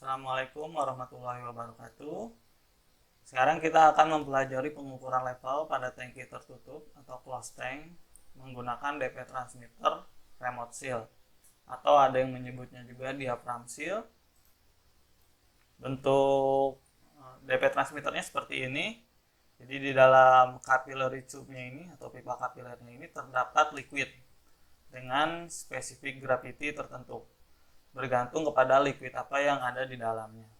Assalamualaikum warahmatullahi wabarakatuh. Sekarang kita akan mempelajari pengukuran level pada tangki tertutup atau closed tank menggunakan DP transmitter remote seal atau ada yang menyebutnya juga diaphragm seal. Bentuk DP transmitternya seperti ini. Jadi di dalam capillary tube-nya ini atau pipa kapilernya ini terdapat liquid dengan spesifik gravity tertentu, bergantung kepada liquid apa yang ada di dalamnya.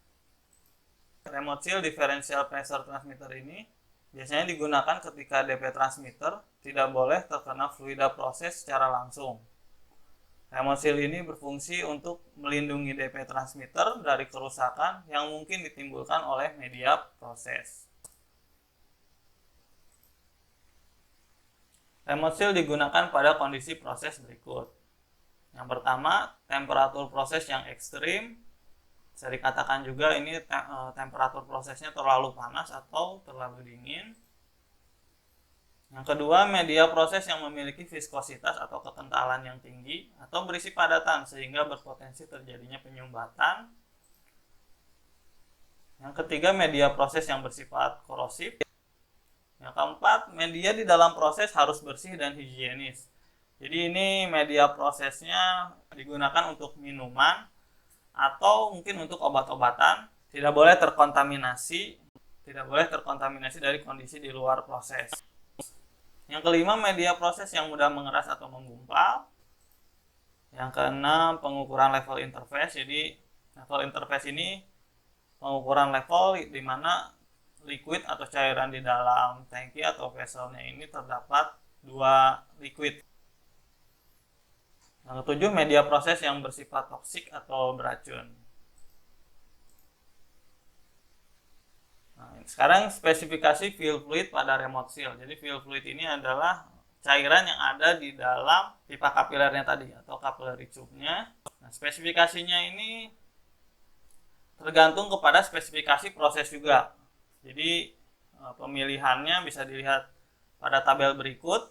Remote seal differential pressure transmitter ini biasanya digunakan ketika DP transmitter tidak boleh terkena fluida proses secara langsung. Remote seal ini berfungsi untuk melindungi DP transmitter dari kerusakan yang mungkin ditimbulkan oleh media proses. Remote seal digunakan pada kondisi proses berikut. Yang pertama, temperatur proses yang ekstrim. Bisa dikatakan juga ini temperatur prosesnya terlalu panas atau terlalu dingin. Yang kedua, media proses yang memiliki viskositas atau kekentalan yang tinggi atau berisi padatan sehingga berpotensi terjadinya penyumbatan. Yang ketiga, media proses yang bersifat korosif. Yang keempat, media di dalam proses harus bersih dan higienis. Jadi ini media prosesnya digunakan untuk minuman atau mungkin untuk obat-obatan. Tidak boleh terkontaminasi dari kondisi di luar proses. Yang kelima, media proses yang mudah mengeras atau menggumpal. Yang keenam, pengukuran level interface. Jadi level interface ini pengukuran level di mana liquid atau cairan di dalam tangki atau vesselnya ini terdapat dua liquid. Yang ketujuh, media proses yang bersifat toksik atau beracun. Nah, sekarang spesifikasi fill fluid pada remote seal. Jadi fill fluid ini adalah cairan yang ada di dalam pipa kapilernya tadi atau capillary tube-nya. Nah, spesifikasinya ini tergantung kepada spesifikasi proses juga. Jadi pemilihannya bisa dilihat pada tabel berikut.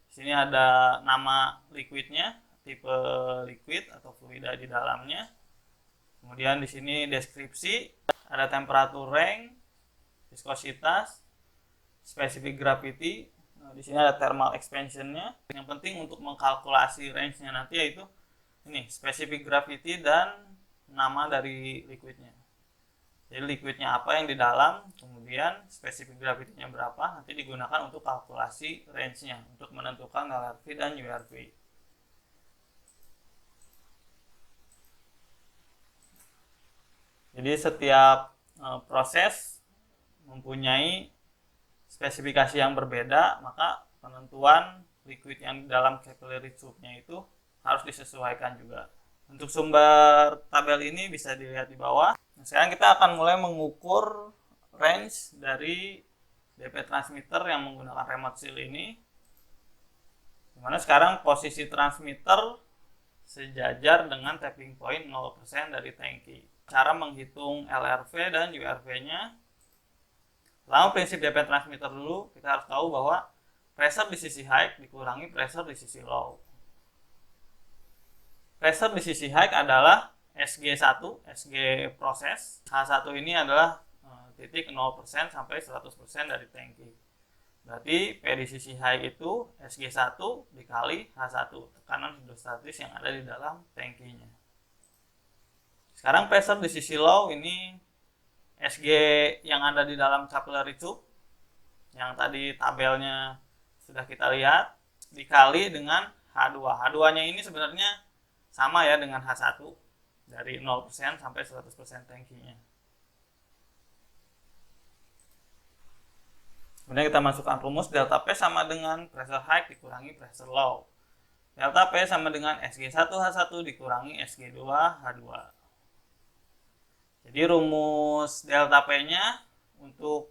Di sini ada nama liquidnya, tipe liquid atau fluida di dalamnya. Kemudian di sini deskripsi, ada temperatur range, viskositas, specific gravity. Di sini ada thermal expansion-nya. Yang penting untuk mengkalkulasi range-nya nanti yaitu ini, specific gravity dan nama dari liquidnya. Jadi liquidnya apa yang di dalam, kemudian specific gravity-nya berapa, nanti digunakan untuk kalkulasi range-nya untuk menentukan LRV dan URV. Jadi setiap proses mempunyai spesifikasi yang berbeda, maka penentuan liquid yang di dalam capillary tube-nya itu harus disesuaikan juga. Untuk sumber tabel ini bisa dilihat di bawah. Nah, sekarang kita akan mulai mengukur range dari DP transmitter yang menggunakan remote seal ini. Dimana sekarang posisi transmitter sejajar dengan tapping point 0% dari tangki. Cara menghitung LRV dan URV-nya. Pertama, prinsip DP transmitter dulu, kita harus tahu bahwa pressure di sisi high dikurangi pressure di sisi low. Pressure di sisi high adalah SG1, SG proses. H1 ini adalah titik 0% sampai 100% dari tangki. Berarti P di sisi high itu SG1 dikali H1, tekanan hidrostatis yang ada di dalam tangkinya. Sekarang pressure di sisi low ini SG yang ada di dalam capillary tube yang tadi tabelnya sudah kita lihat dikali dengan H2. H2-nya ini sebenarnya sama ya dengan H1 dari 0% sampai 100% tangkinya. Kemudian kita masukkan rumus delta P sama dengan pressure high dikurangi pressure low. Delta P sama dengan SG1H1 dikurangi SG2H2. Jadi rumus delta P-nya untuk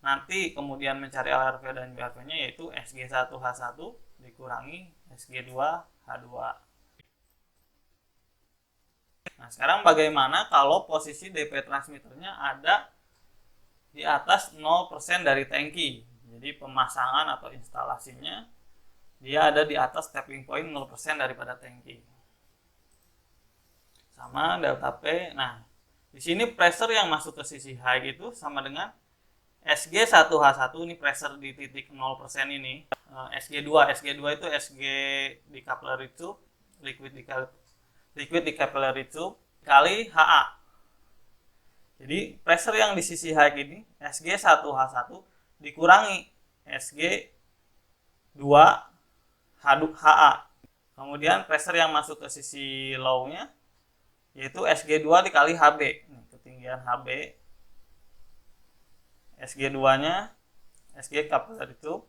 nanti kemudian mencari LRV dan URV-nya yaitu SG1H1 dikurangi SG2H2. Nah, sekarang bagaimana kalau posisi DP transmitternya ada di atas 0% dari tangki? Jadi pemasangan atau instalasinya dia ada di atas tapping point 0% daripada tangki. Sama delta P. Nah, Di sini pressure yang masuk ke sisi high itu sama dengan Sg1H1, ini pressure di titik 0% ini. Sg2 itu Sg di capillary tube, liquid di capillary tube kali Ha. Jadi pressure yang di sisi high ini Sg1H1 dikurangi Sg2Ha. Kemudian pressure yang masuk ke sisi low-nya yaitu Sg2 dikali Hb. Ketinggian Hb, Sg2-nya Sg capillary tube.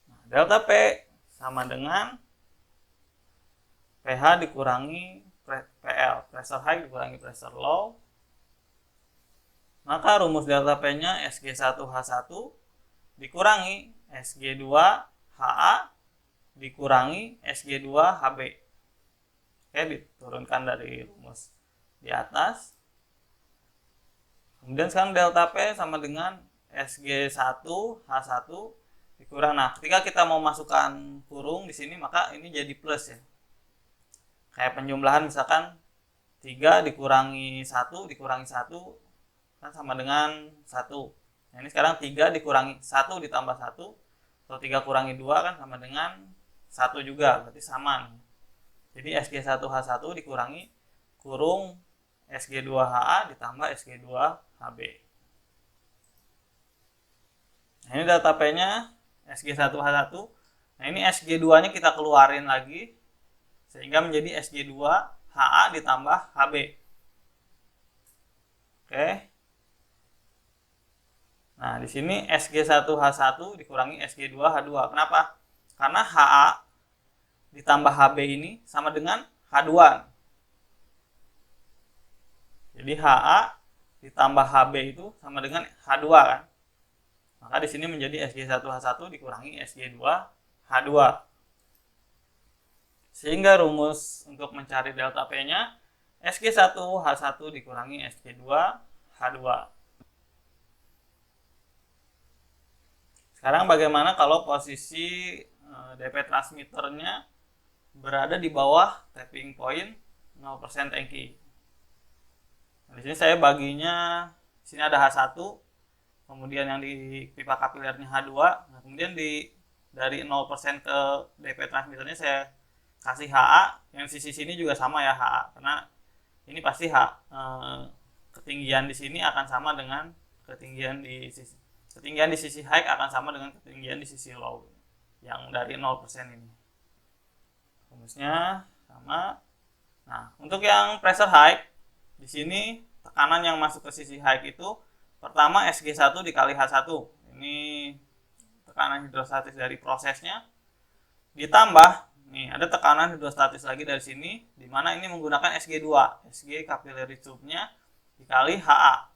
Nah, delta P sama dengan pH dikurangi PL, pressure high dikurangi pressure low. Maka rumus delta P-nya Sg1H1 dikurangi Sg2Ha dikurangi Sg2Hb. Oke, diturunkan dari rumus di atas. Kemudian sekarang delta P sama dengan Sg1H1 dikurang. Nah, ketika kita mau masukkan kurung di sini maka ini jadi plus ya. Kayak penjumlahan misalkan 3 dikurangi 1 dikurangi 1 kan sama dengan 1. Nah, ini sekarang 3 dikurangi 1 ditambah 1 atau 3 kurangi 2 kan sama dengan 1 juga, berarti sama. Jadi Sg1H1 dikurangi kurung Sg2Ha ditambah Sg2Hb. Nah, ini delta P-nya Sg1H1. Nah, ini Sg2-nya kita keluarin lagi sehingga menjadi Sg2Ha ditambah Hb. Oke. Nah, di sini Sg1H1 dikurangi Sg2H2. Kenapa? Karena Ha ditambah Hb ini sama dengan H2. Jadi Ha ditambah Hb itu sama dengan H2 kan. Maka di sini menjadi Sg1H1 dikurangi Sg2H2. Sehingga rumus untuk mencari delta P-nya Sg1H1 dikurangi Sg2H2. Sekarang bagaimana kalau posisi DP transmitternya berada di bawah tapping point 0% tangki? Nah, di sini saya baginya, di sini ada H1, kemudian yang di pipa kapilernya H2. Nah, kemudian dari 0% ke DP transmitternya saya kasih HA, yang sisi sini juga sama ya HA, karena ini pasti ketinggian di sini akan sama dengan ketinggian di sisi high akan sama dengan ketinggian di sisi low yang dari 0% ini. Rumusnya sama. Nah, untuk yang pressure high di sini tekanan yang masuk ke sisi high itu pertama Sg1 dikali H1. Ini tekanan hidrostatis dari prosesnya, ditambah nih ada tekanan hidrostatis lagi dari sini, di mana ini menggunakan Sg2, Sg capillary tube-nya dikali Ha,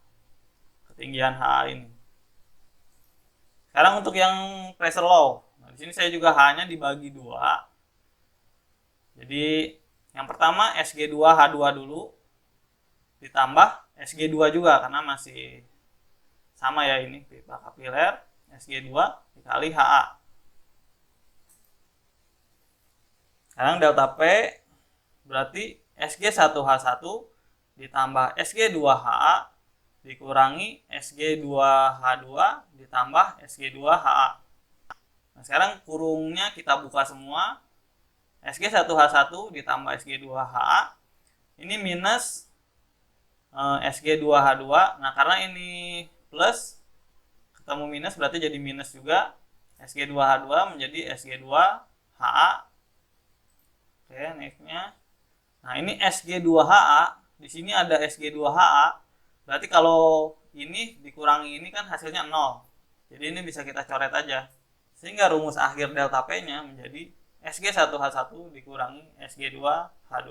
ketinggian Ha ini. Sekarang untuk yang pressure low, nah, di sini saya juga H-nya dibagi 2. Jadi yang pertama Sg2H2 dulu, ditambah Sg2 juga karena masih sama ya, ini pipa kapiler, Sg2 dikali Ha. Sekarang delta P berarti Sg1H1 ditambah Sg2Ha dikurangi Sg2H2 ditambah Sg2Ha. Nah, sekarang kurungnya kita buka semua. Sg1H1 ditambah Sg2Ha ini minus Sg2H2. Nah, karena ini plus ketemu minus berarti jadi minus juga. Sg2H2 menjadi Sg2Ha. Oke, nextnya. Nah, ini Sg2Ha, di sini ada Sg2Ha. Berarti kalau ini dikurangi ini kan hasilnya 0. Jadi ini bisa kita coret aja. Sehingga rumus akhir delta P-nya menjadi Sg1H1 dikurangi Sg2H2.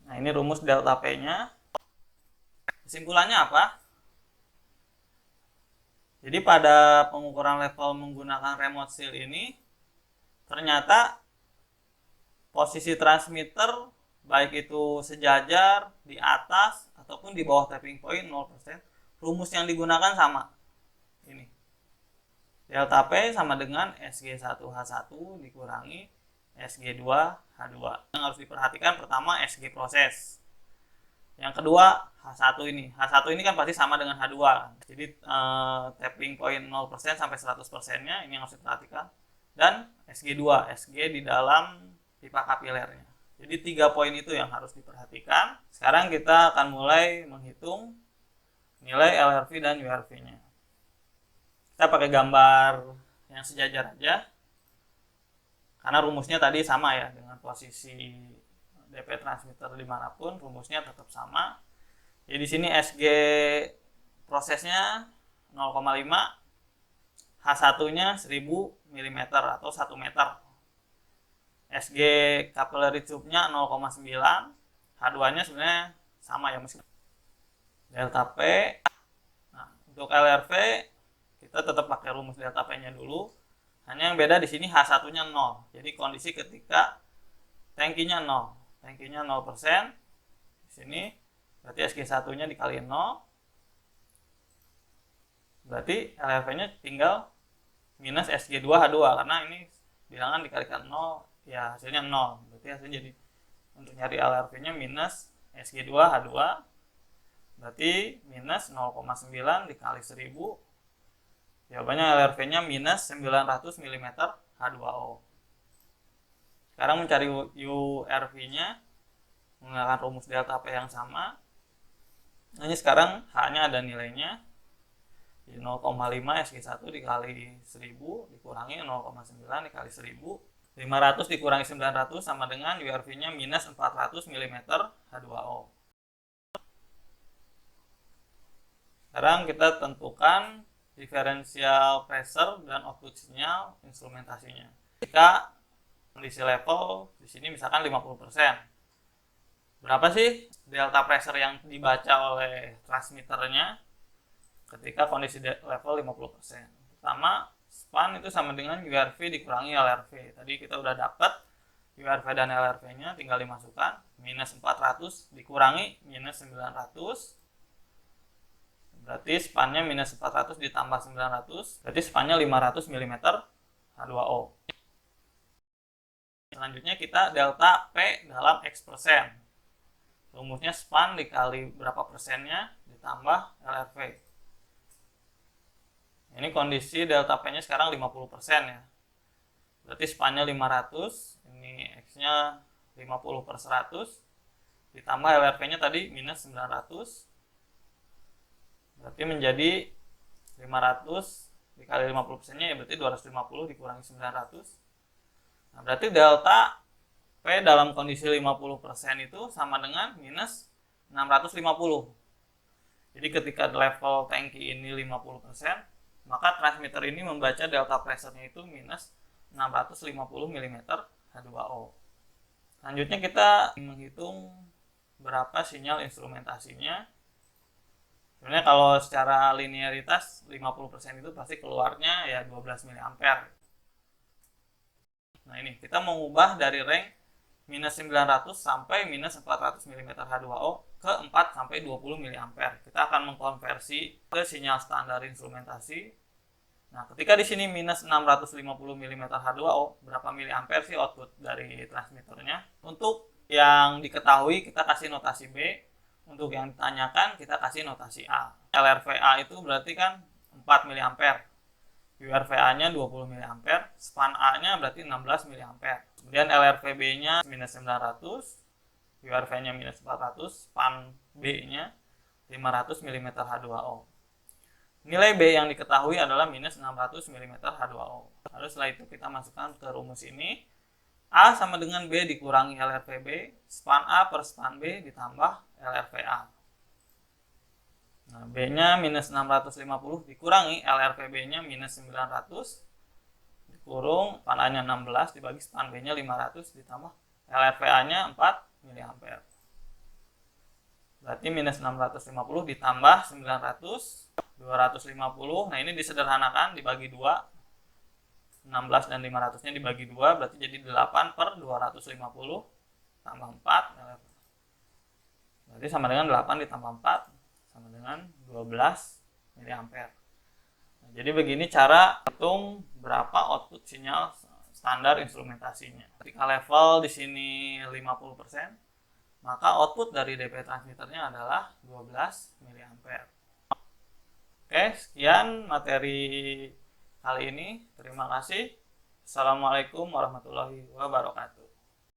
Nah, ini rumus delta P-nya. Kesimpulannya apa? Jadi pada pengukuran level menggunakan remote seal ini, ternyata posisi transmitter baik itu sejajar, di atas, ataupun di bawah tapping point 0%, rumus yang digunakan sama. Ini. Delta P sama dengan Sg1H1 dikurangi Sg2H2. Yang harus diperhatikan pertama Sg proses. Yang kedua H1 ini. H1 ini kan pasti sama dengan H2. Jadi tapping point 0% sampai 100%-nya ini yang harus diperhatikan. Dan Sg2, Sg di dalam pipa kapilernya. Jadi 3 poin itu yang harus diperhatikan. Sekarang kita akan mulai menghitung nilai LRV dan URV-nya. Kita pakai gambar yang sejajar aja. Karena rumusnya tadi sama ya, dengan posisi DP transmitter dimanapun rumusnya tetap sama. Jadi di sini Sg prosesnya 0,5, H1-nya 1000 mm atau 1 meter. Sg capillary tube-nya 0,9, H2-nya sebenarnya sama ya meskipun delta P. Nah, untuk LRV kita tetap pakai rumus delta P-nya dulu. Hanya yang beda di sini H1-nya 0. Jadi kondisi ketika tangkinya 0. Tangkinya 0%. Di sini berarti Sg1-nya dikali 0. Berarti LRV-nya tinggal minus Sg2H2 karena ini bilangan dikalikan 0 ya hasilnya 0. Berarti hasilnya jadi untuk nyari LRV-nya minus Sg2H2 berarti minus 0,9 dikali 1000. Jawabannya LRV-nya minus 900 mm H2O. Sekarang mencari URV-nya menggunakan rumus delta P yang sama. Ini sekarang H-nya ada nilainya. Jadi 0,5 Sg1 dikali 1000 dikurangi 0,9 dikali 1000. 500 dikurangi 900 sama dengan URV-nya minus 400 mm H2O. Sekarang kita tentukan diferensial pressure dan output sinyal instrumentasinya. Jika kondisi level di sini misalkan 50%. Berapa sih delta pressure yang dibaca oleh transmitternya ketika kondisi level 50%? Pertama, span itu sama dengan URV dikurangi LRV. Tadi kita udah dapat URV dan LRV-nya, tinggal dimasukkan. Minus 400 dikurangi minus 900. Berarti spannya minus 400 ditambah 900. Berarti spannya 500 mm H2O. Selanjutnya kita delta P dalam X persen. Rumusnya span dikali berapa persennya ditambah LRV. Ini kondisi delta P-nya sekarang 50% ya. Berarti spannya 500, ini X-nya 50/100, ditambah LRV-nya tadi minus 900. Berarti menjadi 500 dikali 50%-nya ya berarti 250 dikurangi 900. Nah, berarti delta P dalam kondisi 50% itu sama dengan minus 650. Jadi ketika level tangki ini 50%, maka transmitter ini membaca delta pressure-nya itu minus 650 mm H2O. Selanjutnya kita menghitung berapa sinyal instrumentasinya. Sebenarnya kalau secara linearitas 50% itu pasti keluarnya ya 12 mA. Nah ini kita mengubah dari range minus 900 sampai minus 400 mm H2O ke 4 sampai 20 mA. Kita akan mengkonversi ke sinyal standar instrumentasi. Nah, ketika di sini minus 650 mm H2O, berapa miliampere sih output dari transmitternya? Untuk yang diketahui kita kasih notasi B, untuk yang ditanyakan kita kasih notasi A. LRVA itu berarti kan 4 mA. URVA-nya 20 mA, span A-nya berarti 16 mA. Kemudian LRVB-nya minus 900, URV-nya minus 400, span B-nya 500 mm H2O. Nilai B yang diketahui adalah minus 600 mm H2O. Lalu setelah itu kita masukkan ke rumus ini. A sama dengan B dikurangi LRVB, span A per span B ditambah LRVA. Nah, B-nya minus 650 dikurangi LRVB-nya minus 900 dikurung span A-nya 16 dibagi span B-nya 500 ditambah LRVA-nya 4 mA. Berarti minus 650 ditambah 900, 250. Nah ini disederhanakan dibagi 2. 16 dan 500-nya dibagi 2 berarti jadi 8 per 250 tambah 4. Berarti sama dengan 8 ditambah 4 sama dengan 12 mA. Nah, jadi begini cara hitung berapa output sinyal standar instrumentasinya. Ketika level di sini 50%, maka output dari DP transmitternya adalah 12 mA. Oke, sekian materi kali ini. Terima kasih. Assalamualaikum warahmatullahi wabarakatuh.